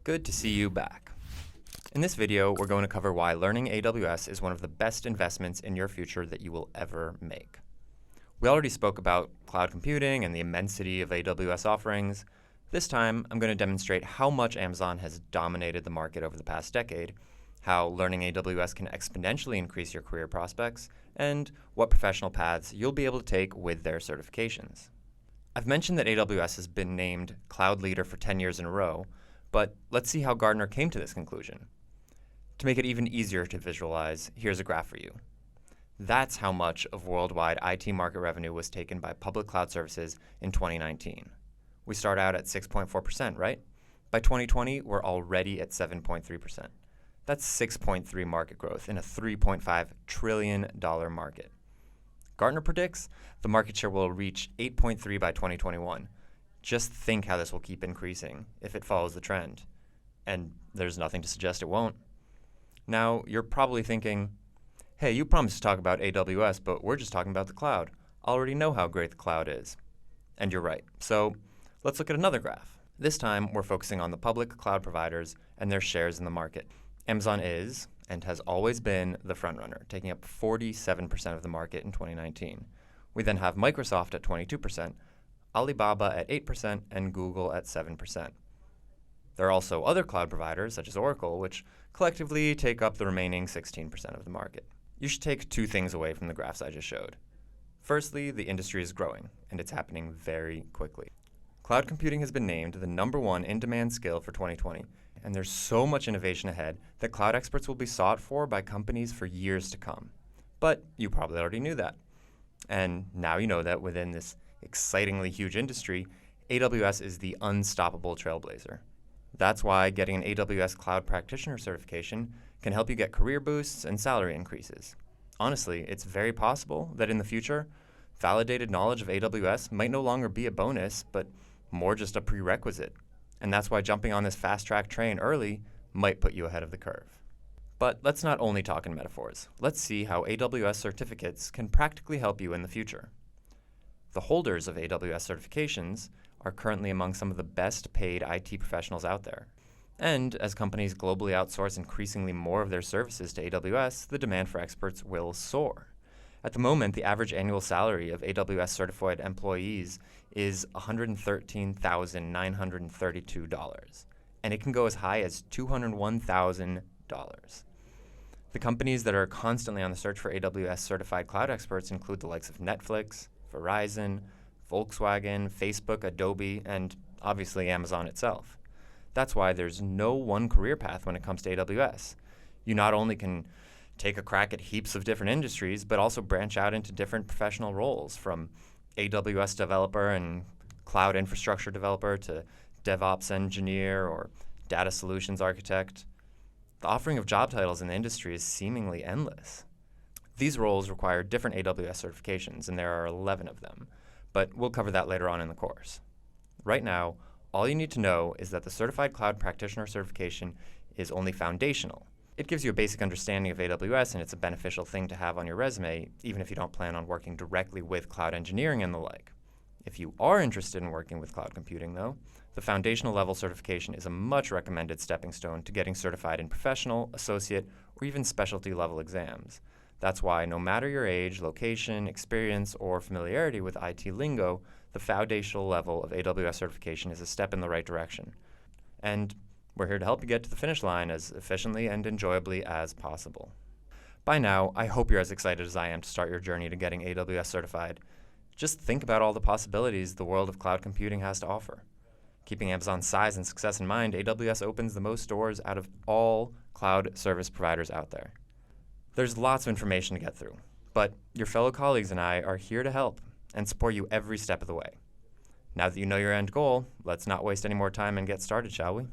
Good to see you back. In this video, we're going to cover why learning AWS is one of the best investments in your future that you will ever make. We already spoke about cloud computing and the immensity of AWS offerings. This time, I'm going to demonstrate how much Amazon has dominated the market over the past decade, how learning AWS can exponentially increase your career prospects, and what professional paths you'll be able to take with their certifications. I've mentioned that AWS has been named Cloud Leader for 10 years in a row, but let's see how Gartner came to this conclusion. To make it even easier to visualize, here's a graph for you. That's how much of worldwide IT market revenue was taken by public cloud services in 2019. We start out at 6.4%, right? By 2020, we're already at 7.3%. That's 6.3 market growth in a $3.5 trillion market. Gartner predicts the market share will reach 8.3 by 2021. Just think how this will keep increasing if it follows the trend. And there's nothing to suggest it won't. Now, you're probably thinking, hey, you promised to talk about AWS, but we're just talking about the cloud. I already know how great the cloud is. And you're right. So let's look at another graph. This time, we're focusing on the public cloud providers and their shares in the market. Amazon is, and has always been, the frontrunner, taking up 47% of the market in 2019. We then have Microsoft at 22%, Alibaba at 8%, and Google at 7%. There are also other cloud providers, such as Oracle, which collectively take up the remaining 16% of the market. You should take two things away from the graphs I just showed. Firstly, the industry is growing, and it's happening very quickly. Cloud computing has been named the #1 in-demand skill for 2020, and there's so much innovation ahead that cloud experts will be sought for by companies for years to come. But you probably already knew that. And now you know that within this excitingly huge industry, AWS is the unstoppable trailblazer. That's why getting an AWS Cloud Practitioner certification can help you get career boosts and salary increases. Honestly, it's very possible that in the future, validated knowledge of AWS might no longer be a bonus, but more just a prerequisite. And that's why jumping on this fast-track train early might put you ahead of the curve. But let's not only talk in metaphors. Let's see how AWS certificates can practically help you in the future. The holders of AWS certifications are currently among some of the best paid IT professionals out there. And as companies globally outsource increasingly more of their services to AWS, the demand for experts will soar. At the moment, the average annual salary of AWS certified employees is $113,932, and it can go as high as $201,000. The companies that are constantly on the search for AWS certified cloud experts include the likes of Netflix, Verizon, Volkswagen, Facebook, Adobe, and obviously Amazon itself. That's why there's no one career path when it comes to AWS. You not only can take a crack at heaps of different industries, but also branch out into different professional roles, from AWS developer and cloud infrastructure developer to DevOps engineer or data solutions architect. The offering of job titles in the industry is seemingly endless. These roles require different AWS certifications, and there are 11 of them, but we'll cover that later on in the course. Right now, all you need to know is that the Certified Cloud Practitioner certification is only foundational. It gives you a basic understanding of AWS, and it's a beneficial thing to have on your resume, even if you don't plan on working directly with cloud engineering and the like. If you are interested in working with cloud computing, though, the foundational level certification is a much recommended stepping stone to getting certified in professional, associate, or even specialty level exams. That's why no matter your age, location, experience, or familiarity with IT lingo, the foundational level of AWS certification is a step in the right direction. And we're here to help you get to the finish line as efficiently and enjoyably as possible. By now, I hope you're as excited as I am to start your journey to getting AWS certified. Just think about all the possibilities the world of cloud computing has to offer. Keeping Amazon's size and success in mind, AWS opens the most doors out of all cloud service providers out there. There's lots of information to get through, but your fellow colleagues and I are here to help and support you every step of the way. Now that you know your end goal, let's not waste any more time and get started, shall we?